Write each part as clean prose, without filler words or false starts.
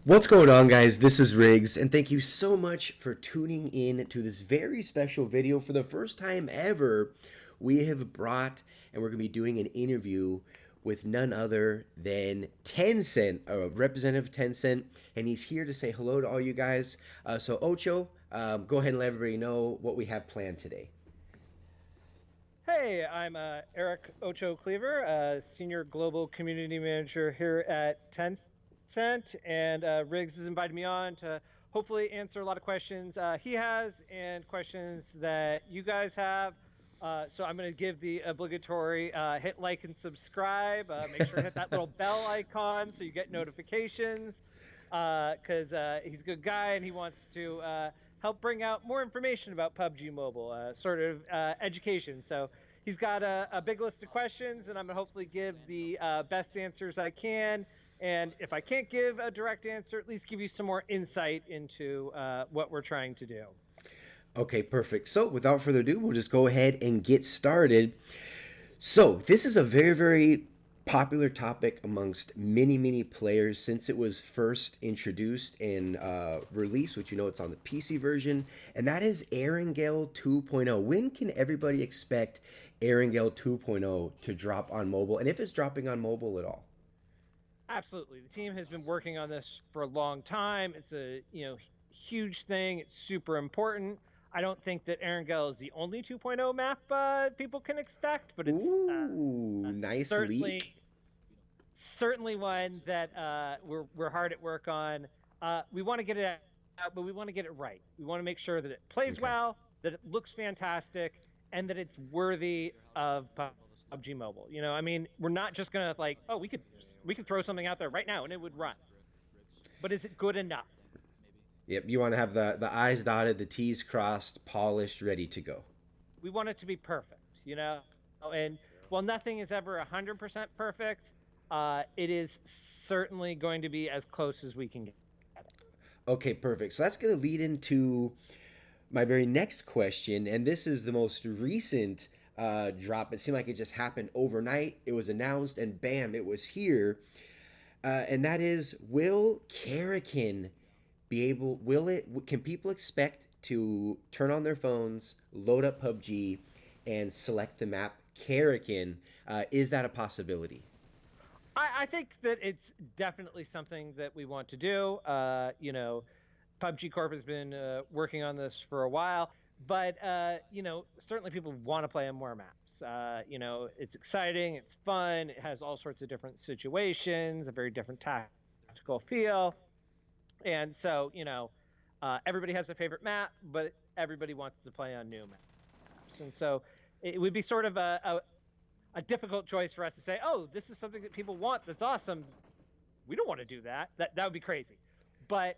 What's going on, guys? This is Riggs, and thank you so much for tuning in to this very special video. For the first time ever, we have brought and we're going to be doing an interview with none other than Tencent, a representative of Tencent, and he's here to say hello to all you guys. So Ocho, go ahead and let everybody know what we have planned today. Hey, I'm Eric Ocho Cleaver, Senior Global Community Manager here at Tencent, and Riggs has invited me on to hopefully answer a lot of questions he has and questions that you guys have. So I'm going to give the obligatory hit like and subscribe. Make sure to hit that little bell icon so you get notifications, because he's a good guy and he wants to help bring out more information about PUBG Mobile, sort of education. So he's got a big list of questions, and I'm going to hopefully give the best answers I can. And if I can't give a direct answer, at least give you some more insight into what we're trying to do. Okay, perfect. So without further ado, we'll just go ahead and get started. So this is a very, very popular topic amongst many players since it was first introduced and released, which it's on the PC version, and that is Erangel 2.0. When can everybody expect Erangel 2.0 to drop on mobile, and if it's dropping on mobile at all? Absolutely. The team has been working on this for a long time. It's a huge thing. It's super important. I don't think that Erangel is the only 2.0 map people can expect, but it's nice certainly leak. one that we're hard at work on. We want to get it out, but we want to get it right. We want to make sure that it plays well, that it looks fantastic, and that it's worthy of PUBG Mobile. I mean, we're not just gonna we could throw something out there right now and it would run. But is it good enough? Yep, you want to have the I's dotted, the T's crossed, polished, ready to go. We want it to be perfect, and while nothing is ever 100% perfect, it is certainly going to be as close as we can get it. Okay, perfect. So that's going to lead into my very next question, and this is the most recent drop. It seemed like it just happened overnight. It was announced, and bam, it was here. And that is, will Karakin be able? Can people expect to turn on their phones, load up PUBG, and select the map Karakin? Is that a possibility? I think that it's definitely something that we want to do. PUBG Corp has been working on this for a while, but certainly people want to play on more maps. It's exciting, it's fun, it has all sorts of different situations, a very different tactical feel, and so everybody has a favorite map, but everybody wants to play on new maps, and so it would be sort of a difficult choice for us to say, oh, this is something that people want, that's awesome. We don't want to do that. That would be crazy. But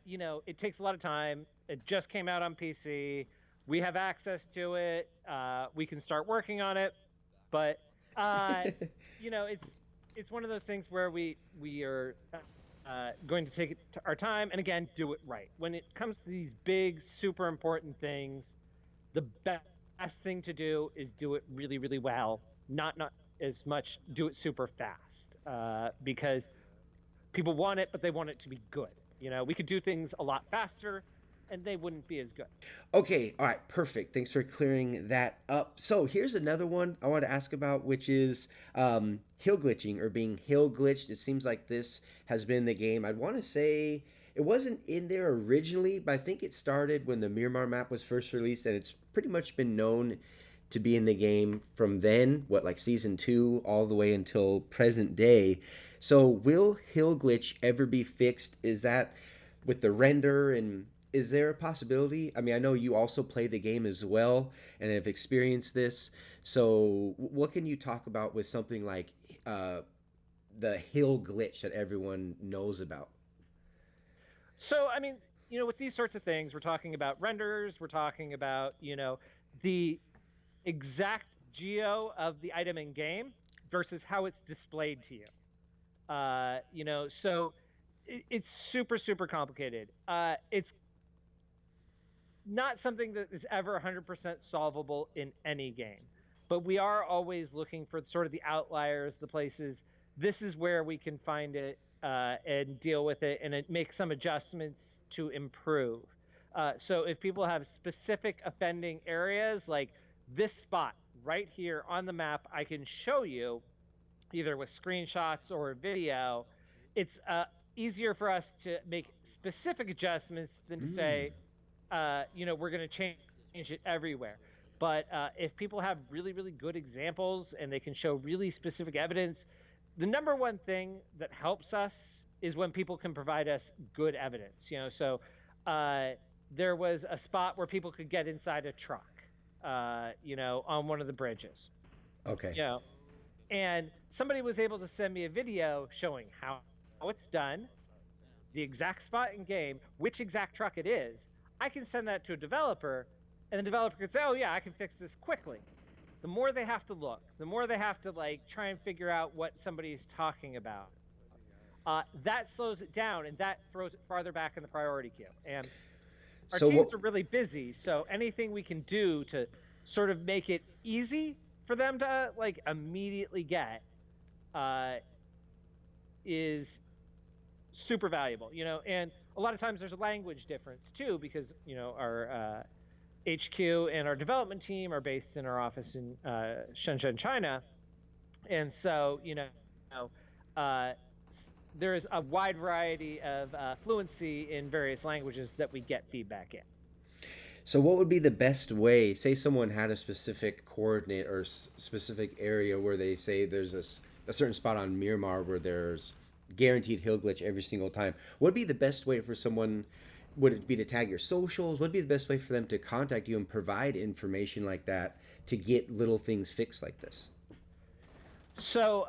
it takes a lot of time. It just came out on PC. We have access to it. We can start working on it. But it's one of those things where we are going to take our time and again do it right. When it comes to these big, super important things, the best thing to do is do it really well. Not as much do it super fast, because people want it, but they want it to be good. We could do things a lot faster and they wouldn't be as good. Okay, all right, perfect. Thanks for clearing that up. So here's another one I want to ask about, which is hill glitching, or being hill glitched. It seems like this has been the game. I'd want to say it wasn't in there originally, but I think it started when the Miramar map was first released, and it's pretty much been known to be in the game from then, like season 2 all the way until present day. So will hill glitch ever be fixed? Is that with the render, and is there a possibility? I mean, I know you also play the game as well and have experienced this. So what can you talk about with something like the hill glitch that everyone knows about? So, I mean, with these sorts of things, we're talking about renders, we're talking about, the exact geo of the item in game versus how it's displayed to you. So it's super complicated. It's not something that is ever 100% solvable in any game, but we are always looking for sort of the outliers, the places. This is where we can find it and deal with it, and it makes some adjustments to improve. So if people have specific offending areas, like this spot right here on the map, I can show you either with screenshots or video. It's easier for us to make specific adjustments than to say, we're going to change it everywhere. But if people have really, really good examples and they can show really specific evidence, the number one thing that helps us is when people can provide us good evidence. So there was a spot where people could get inside a truck, on one of the bridges. Okay. And somebody was able to send me a video showing how it's done, the exact spot in game, which exact truck it is. I can send that to a developer, and the developer could say, oh yeah, I can fix this quickly. The more they have to look, the more they have to try and figure out what somebody's talking about. That slows it down, and that throws it farther back in the priority queue. And our teams are really busy, so anything we can do to sort of make it easy for them to immediately get is super valuable. And a lot of times there's a language difference too, because our HQ and our development team are based in our office in Shenzhen, China, and so there is a wide variety of fluency in various languages that we get feedback in. So what would be the best way, say someone had a specific coordinate or specific area where they say there's a certain spot on Miramar where there's guaranteed hill glitch every single time. What would be the best way for someone, would it be to tag your socials? What would be the best way for them to contact you and provide information like that to get little things fixed like this? So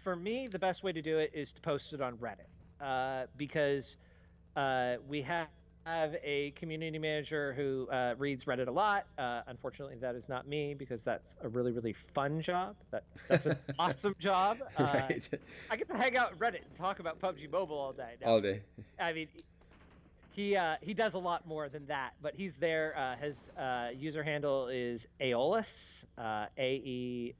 for me, the best way to do it is to post it on Reddit because we have a community manager who reads Reddit a lot. Unfortunately, that is not me because that's a really, really fun job. That's an awesome job. Right. I get to hang out at Reddit and talk about PUBG Mobile all day. All day. I mean, he does a lot more than that, but he's there. His user handle is Aeolus, AEOLUS,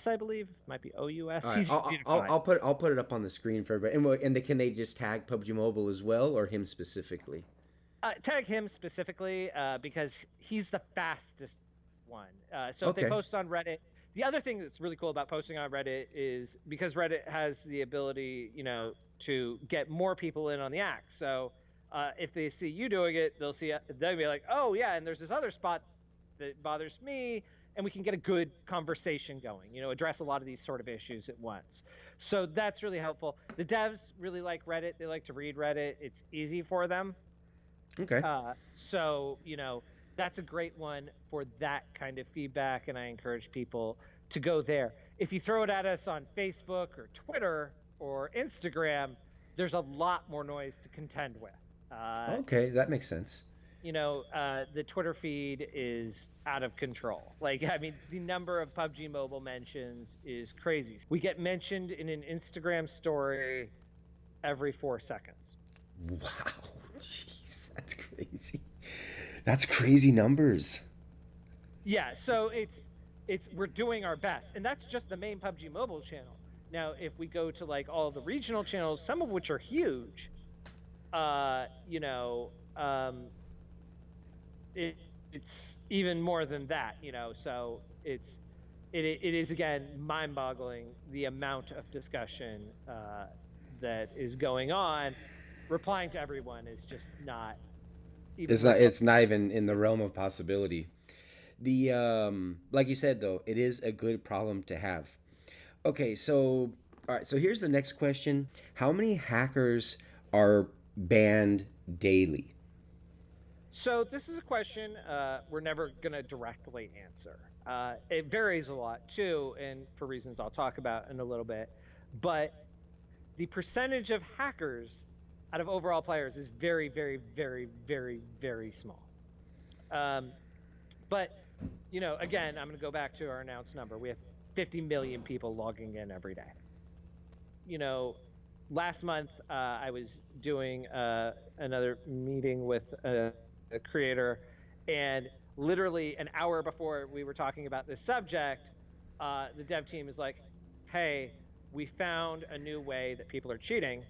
I believe. It might be OUS. Right. I'll put it up on the screen for everybody. And can they just tag PUBG Mobile as well, or him specifically? Tag him specifically because he's the fastest one. So if they post on Reddit, the other thing that's really cool about posting on Reddit is because Reddit has the ability, to get more people in on the act. So if they see you doing it, they'll be like, oh yeah, and there's this other spot that bothers me. And we can get a good conversation going, address a lot of these sort of issues at once. So that's really helpful. The devs really like Reddit. They like to read Reddit. It's easy for them. Okay. So, that's a great one for that kind of feedback, and I encourage people to go there. If you throw it at us on Facebook or Twitter or Instagram, there's a lot more noise to contend with. Okay, that makes sense. The Twitter feed is out of control. The number of PUBG Mobile mentions is crazy. We get mentioned in an Instagram story every 4 seconds. Wow. Jeez, that's crazy. That's crazy numbers. Yeah, so we're doing our best. And that's just the main PUBG Mobile channel. Now, if we go to all the regional channels, some of which are huge, it's even more than that, so it is again mind-boggling the amount of discussion that is going on. Replying to everyone is just not even it's not even in the realm of possibility. Like you said though, it is a good problem to have. Okay, so all right, so here's the next question. How many hackers are banned daily? So this is a question we're never going to directly answer. It varies a lot too, and for reasons I'll talk about in a little bit. But the percentage of hackers out of overall players is very, very, very, very, very small. But, again, I'm going to go back to our announced number. We have 50 million people logging in every day. Last month I was doing another meeting with a creator, and literally an hour before we were talking about this subject, the dev team is like, hey, we found a new way that people are cheating,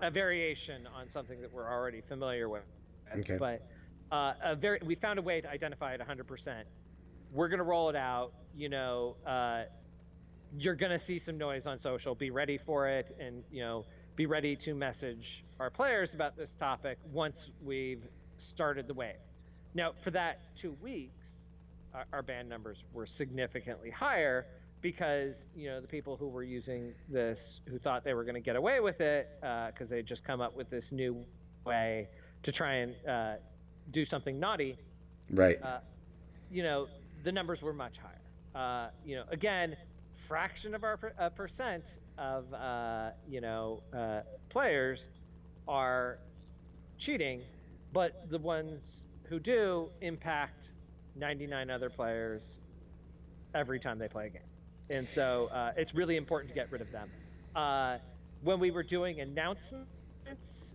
a variation on something that we're already familiar with. Okay. But we found a way to identify it 100%. We're going to roll it out. You know, you're going to see some noise on social. Be ready for it, and be ready to message our players about this topic once we've started the wave. Now, for that 2 weeks, our ban numbers were significantly higher because the people who were using this, who thought they were going to get away with it because they just come up with this new way to try and do something naughty, right? The numbers were much higher. Again, fraction of our percent of players are cheating, but the ones who do impact 99 other players every time they play a game. And so it's really important to get rid of them. When we were doing announcements,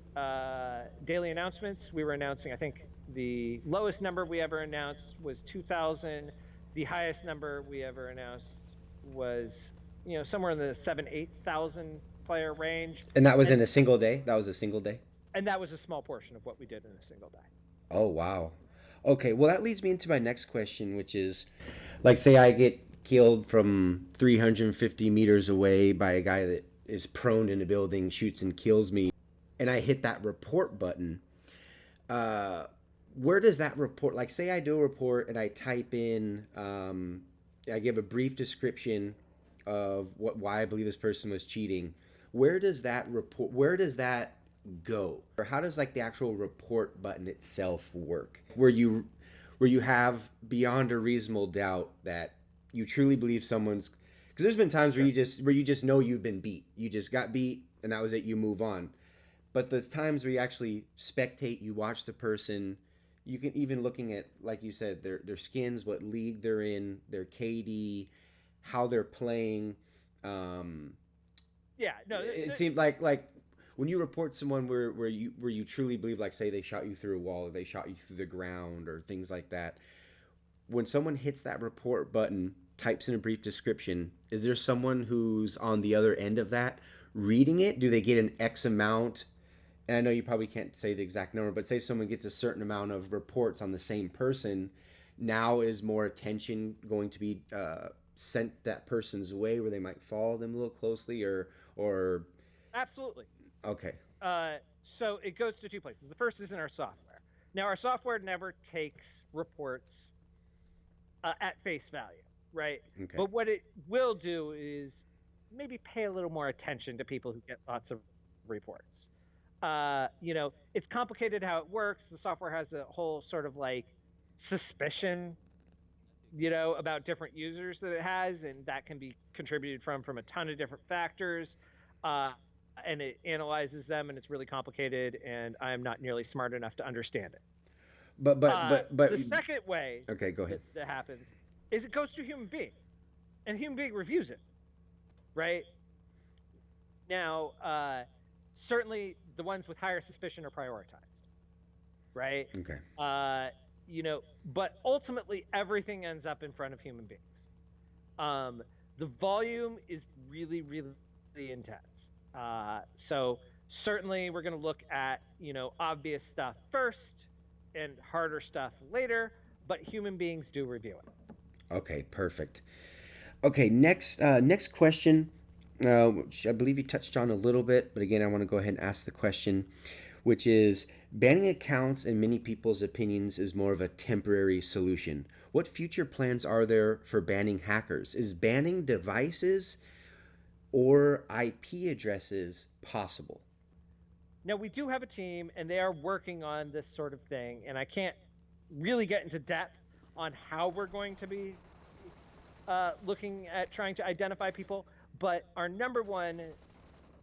daily announcements, we were announcing, I think the lowest number we ever announced was 2,000. The highest number we ever announced was, somewhere in the 7,000-8,000 player range. And that was in a single day? That was a single day? And that was a small portion of what we did in a single day. Oh, wow. Okay, well, that leads me into my next question, which is, like, say I get killed from 350 meters away by a guy that is prone in a building, shoots and kills me, and I hit that report button. Where does that report, like, say I do a report and I type in, I give a brief description of why I believe this person was cheating. Where does that go? Or how does, like, the actual report button itself work? Where you have beyond a reasonable doubt that you truly believe someone's, because there's been times where you just know you've been beat. You just got beat and that was it, you move on. But there's times where you actually spectate, you watch the person. You can even looking at, like you said, their skins, what league they're in, their KD, how they're playing. It seemed like when you report someone where you truly believe, like, say they shot you through a wall or they shot you through the ground or things like that. When someone hits that report button, types in a brief description, is there someone who's on the other end of that reading it? Do they get an X amount? And I know you probably can't say the exact number, but say someone gets a certain amount of reports on the same person, now is more attention going to be sent that person's way where they might follow them a little closely or... Absolutely. Okay. So it goes to two places. The first is in our software. Now, our software never takes reports at face value, right? Okay. But what it will do is maybe pay a little more attention to people who get lots of reports. It's complicated how it works. The software has a whole sort of like suspicion, about different users that it has, and that can be contributed from a ton of different factors. And it analyzes them, and it's really complicated, and I'm not nearly smart enough to understand it. But the second way, okay, go ahead, that happens is it goes to a human being, and a human being reviews it, right? Now, certainly the ones with higher suspicion are prioritized, right? Okay. But ultimately everything ends up in front of human beings. The volume is really, really intense. So certainly we're going to look at, obvious stuff first and harder stuff later, but human beings do review it. Okay, perfect. Okay, next question, which I believe you touched on a little bit, but again, I want to go ahead and ask the question, which is, banning accounts, in many people's opinions, is more of a temporary solution. What future plans are there for banning hackers? Is banning devices or IP addresses possible? Now, we do have a team, and they are working on this sort of thing, and I can't really get into depth on how we're going to be looking at trying to identify people, but our number one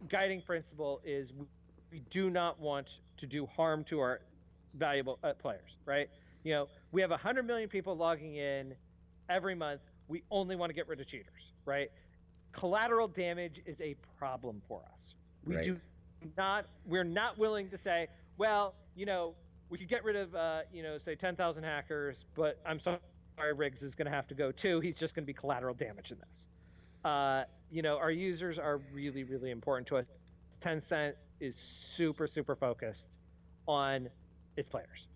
guiding principle is we do not want to do harm to our valuable players, right? We have 100 million people logging in every month. We only want to get rid of cheaters, right? Collateral damage is a problem for us. We're not willing to say, well, we could get rid of, say 10,000 hackers, but I'm sorry, Riggs is going to have to go too. He's just going to be collateral damage in this. Our users are really, really important to us. Tencent is super, super focused on its players.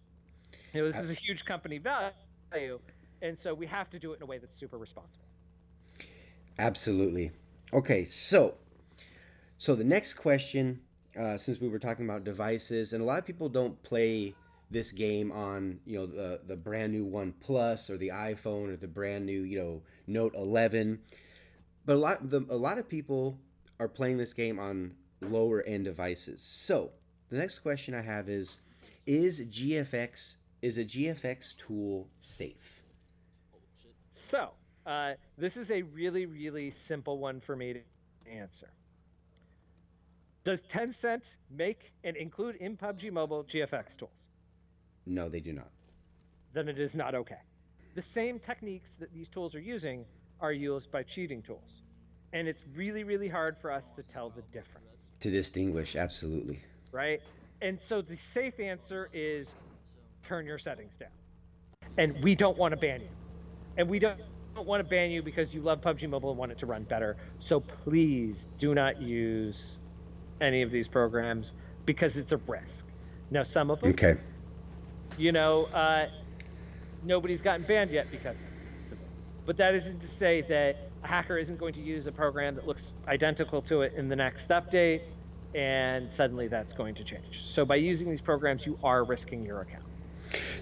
This is a huge company value, and so we have to do it in a way that's super responsible. Absolutely. Okay, so the next question, since we were talking about devices, and a lot of people don't play this game on the brand new One Plus or the iPhone or the brand new Note 11, but a lot of people are playing this game on lower end devices. So the next question I have is a GFX tool safe? So this is a really, really simple one for me to answer. Does Tencent make and include in PUBG Mobile GFX tools? No, they do not. Then it is not okay. The same techniques that these tools are using are used by cheating tools. And it's really, really hard for us to tell the difference. To distinguish, absolutely. Right? And so the safe answer is turn your settings down. And we don't want to ban you. And we don't want to ban you because you love PUBG Mobile and want it to run better. So please do not use any of these programs because it's a risk. Now, some of them, okay, nobody's gotten banned yet because of it. But that isn't to say that a hacker isn't going to use a program that looks identical to it in the next update, and suddenly that's going to change. So by using these programs, you are risking your account.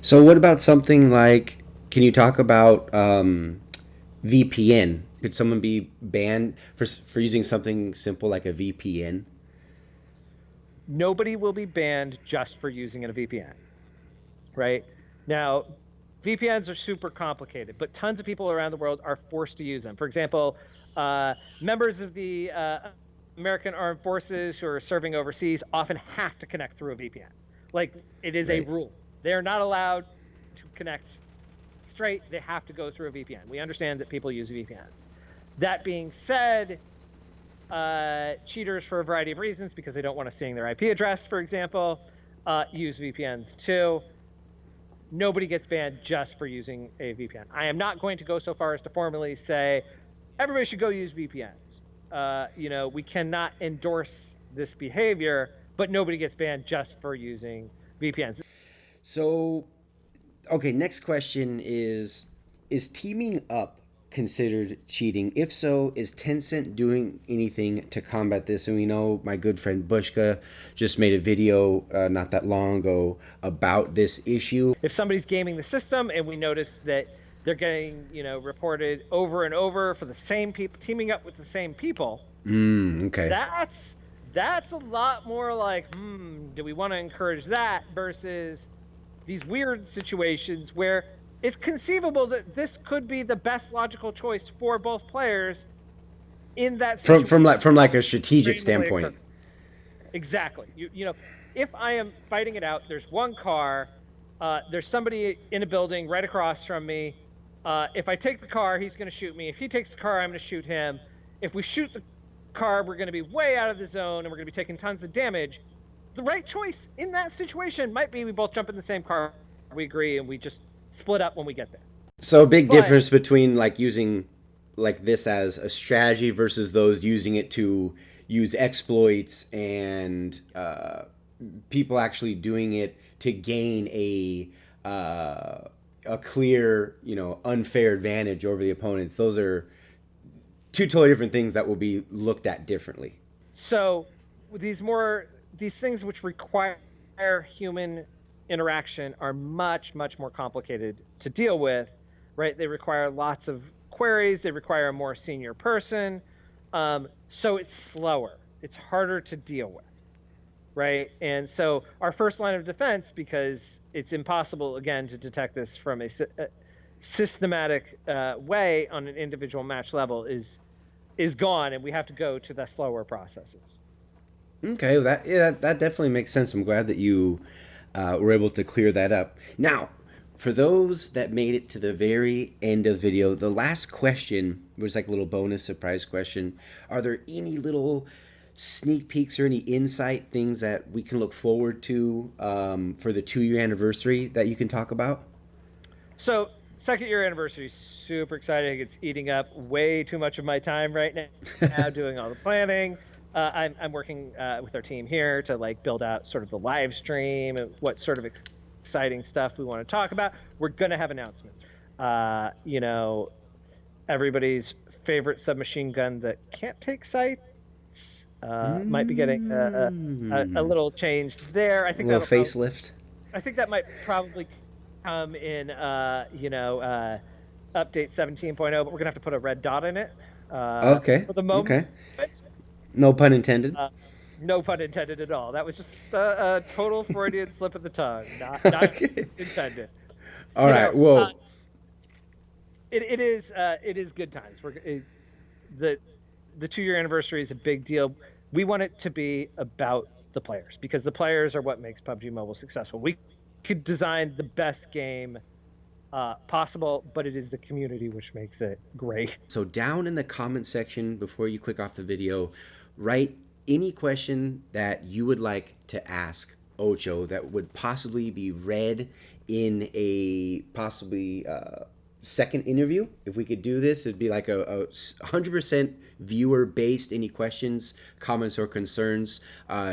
So what about something like, can you talk about VPN? Could someone be banned for using something simple like a VPN? Nobody will be banned just for using a VPN, right? Now, VPNs are super complicated, but tons of people around the world are forced to use them. For example, members of the American Armed Forces who are serving overseas often have to connect through a VPN. Like, it is right. A rule. They are not allowed to connect straight. They have to go through a VPN. We understand that people use VPNs. That being said, cheaters, for a variety of reasons, because they don't want us seeing their IP address, for example, use VPNs too. Nobody gets banned just for using a VPN. I am not going to go so far as to formally say everybody should go use VPNs. We cannot endorse this behavior, but nobody gets banned just for using VPNs. So, okay, next question is teaming up considered cheating? If so, is Tencent doing anything to combat this? And we know my good friend Bushka just made a video not that long ago about this issue. If somebody's gaming the system and we notice that they're getting, reported over and over for the same people, teaming up with the same people, okay, that's a lot more like, do we want to encourage that versus these weird situations where it's conceivable that this could be the best logical choice for both players in that situation. From like a strategic standpoint. Exactly. If I am fighting it out, there's one car, there's somebody in a building right across from me. If I take the car, he's going to shoot me. If he takes the car, I'm going to shoot him. If we shoot the car, we're going to be way out of the zone and we're going to be taking tons of damage. The right choice in that situation might be we both jump in the same car, we agree, and we just split up when we get there. So a big difference between like using like this as a strategy versus those using it to use exploits and people actually doing it to gain a clear, unfair advantage over the opponents. Those are two totally different things that will be looked at differently. So these things which require human interaction are much, much more complicated to deal with, right? They require lots of queries. They require a more senior person. So it's slower. It's harder to deal with, right? And so our first line of defense, because it's impossible, again, to detect this from a systematic way on an individual match level, is gone, and we have to go to the slower processes. Okay, that definitely makes sense. I'm glad that you were able to clear that up. Now, for those that made it to the very end of the video, the last question was like a little bonus surprise question. Are there any little sneak peeks or any insight things that we can look forward to for the 2-year anniversary that you can talk about? So second year anniversary, super exciting. It's eating up way too much of my time right now, doing all the planning. I'm working with our team here to like build out sort of the live stream and what sort of exciting stuff we want to talk about. We're gonna have announcements. You know, everybody's favorite submachine gun that can't take sights might be getting a little change there. I think a little facelift. I think that might probably come in, you know, update 17.0, but we're gonna have to put a red dot in it. Okay. For the moment. Okay. No pun intended. No pun intended at all. That was just a total Freudian slip of the tongue, not Okay. intended. All right. Whoa. It is good times. The 2-year anniversary is a big deal. We want it to be about the players because the players are what makes PUBG Mobile successful. We could design the best game possible, but it is the community which makes it great. So down in the comment section before you click off the video, write any question that you would like to ask Ocho that would possibly be read in a possibly second interview. If we could do this, it'd be like a 100% viewer based. Any questions, comments, or concerns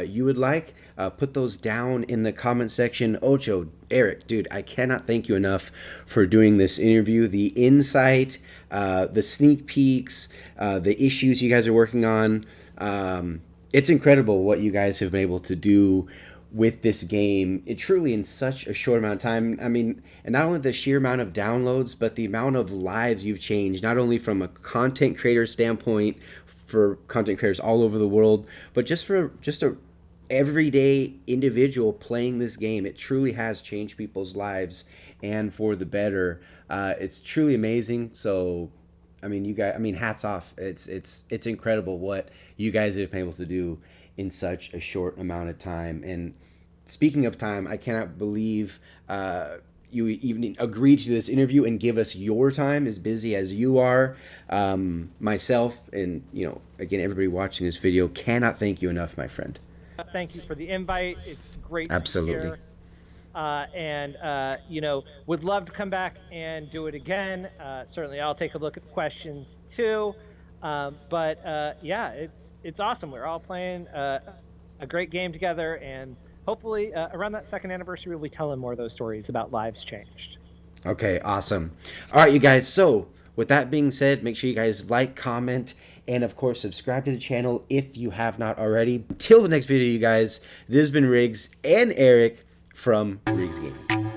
you would like, put those down in the comment section. Ocho, Eric, dude, I cannot thank you enough for doing this interview. The insight, the sneak peeks, the issues you guys are working on. It's incredible what you guys have been able to do with this game. It truly in such a short amount of time. I mean, and not only the sheer amount of downloads, but the amount of lives you've changed, not only from a content creator standpoint for content creators all over the world, but just for a everyday individual playing this game. It truly has changed people's lives and for the better. It's truly amazing. So I mean, you guys, I mean, hats off. It's incredible what you guys have been able to do in such a short amount of time. And speaking of time, I cannot believe you even agreed to this interview and give us your time, as busy as you are. Myself and, you know, again, everybody watching this video, cannot thank you enough, my friend. Thank you for the invite. It's great Absolutely. to be here. And you know, would love to come back and do it again. Certainly, I'll take a look at the questions too. But yeah, it's awesome. We're all playing a great game together, and hopefully around that second anniversary, we'll be telling more of those stories about lives changed. Okay, awesome. All right, you guys. So with that being said, make sure you guys like, comment, and of course, subscribe to the channel if you have not already. Until the next video, you guys, this has been Riggs and Eric from RriGZ Gaming.